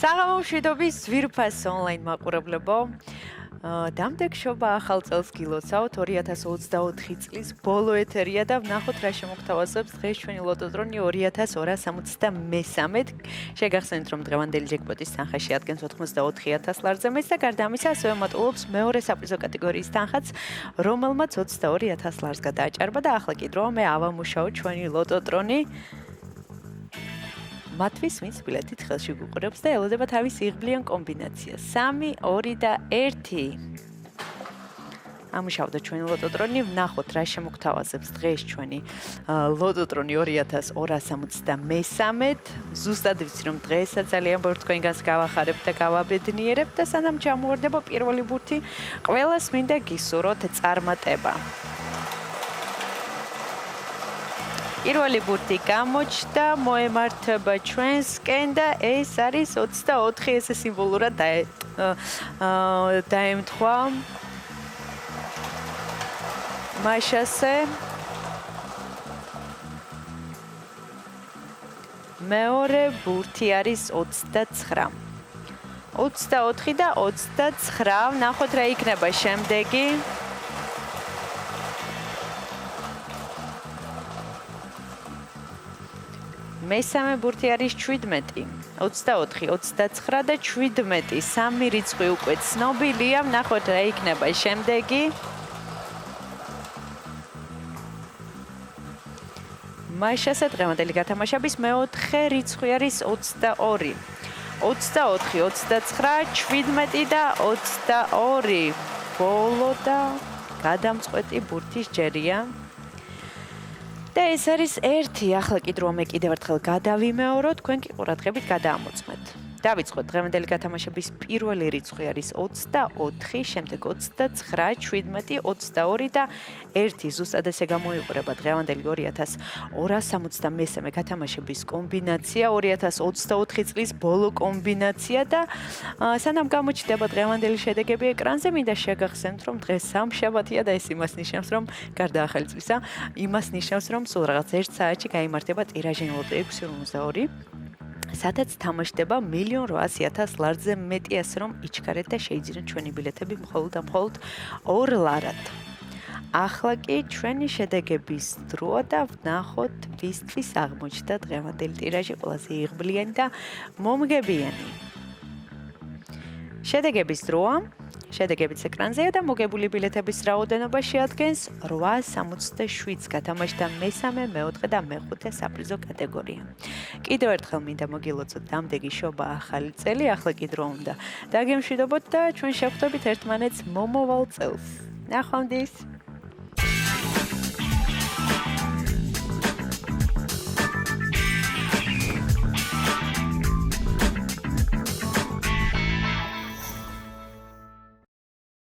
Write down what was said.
საღამო მშვიდობის ძვირფას ონლაინ მაყურებლებო. დამდეგ შობა ახალ წელს გილოცავთ 2024 წლის ბოლო ეთერია და ვნახოთ რა შემოგთავაზებს დღეს ჩვენი ლოტოტრონი 2233-ით. შეგახსენეთ რომ დღევანდელი ჯეკპოტის თანხა შეადგენს 84,000 ლარზე მეც და გარდა ამისა ასევე მატულობს მეორე საპრიზო კატეგორიის თანხაც, რომელმაც 22,000 ლარს გადააჭარბა და ახლა კი დროა მე ავამუშაო ჩვენი ლოტოტრონი. მათთვის ვინც ბილეთით ხელში გუყურებს და ელოდება თავის იღბლიან კომბინაციას 3, 2 და 1. ამუშავდა ჩვენი ლოტოტრონი, ვნახოთ რა შემოგთავაზებს დღეს ჩვენი ლოტოტრონი 2263-ით. ზუსტად ვიცი რომ დღესაც ძალიან ბევრი თქვენგანს გავახარებ და გავაბედნიერებ და სანამ ჩამოვარდება პირველი ბურთი, ყველას მინდა გისურვოთ წარმატება. პირველი ბურთი გამოჩნდა, მოემართება ჩვენსკენ და ეს არის 24, ესე სიმბოლურად დაემთხვა მაშასე. მეორე ბურთი არის 29. 24 და 29, ვნახოთ რა იქნება შემდეგი. მესამე ბურთი არის 17, 24, 29 და 17. სამი რიცხვი უკვე ცნობილია, ვნახოთ რა იქნება შემდეგი. მაშასე დღევანდელი გათამაშების მეოთხე რიცხვი არის 22. 24, 29, 17 და 22. ბოლო და გადამწყვეტი ბურთის ჯერია. და ეს არის 1. ახლა კი დროა მე კიდევ ერთხელ გადავიმეორო, თქვენ კი ყურადღებით გადაამოწმეთ. დავიწყოთ დღევანდელი გათამაშების პირველი რიცხვი არის 24, შემდეგ 29, 17, 22 და 1. ზუსტად ესე გამოიყურება დღევანდელი 2263 გათამაშების კომბინაცია, 2024 წლის ბოლო კომბინაცია და სანამ გამოჩნდება დღევანდელი შედეგები ეკრანზე, მინდა შეგახსენოთ რომ დღეს სამშაბათია და ეს იმას ნიშნავს რომ გარდა ახალი წლისა, იმას ნიშნავს რომ სულ რაღაც 1 საათში გაიმართება ტირაჟი 652. სადაც თამაშდება 1,800,000 ლარზე მეტი, ასე რომ იჩქარეთ და შეიძინოთ ჩვენი ბილეთები მხოლოდ და მხოლოდ 2 ლარად. ახლა კი ჩვენი შედეგების დროა და ვნახოთ ვისთვის აღმოჩნდა დღევანდელი ტირაჟი ყველაზე იღბლიანი და მომგებიანი. შედეგების დროა, შედეგებიც ეკრანზეა და მოგებული ბილეთების რაოდენობა შეადგენს 867-ს, გათამაშდა მესამე, მეოთხე და მეხუთე საპრიზო კატეგორია. კიდევ ერთხელ მინდა მოგილოცოთ დამდეგი შობა ახალი წელი, ახლა კი დრო უნდა დაგემშვიდობოთ და ჩვენ შევხვდებით ერთმანეთს მომავალ წელს. ნახვამდის!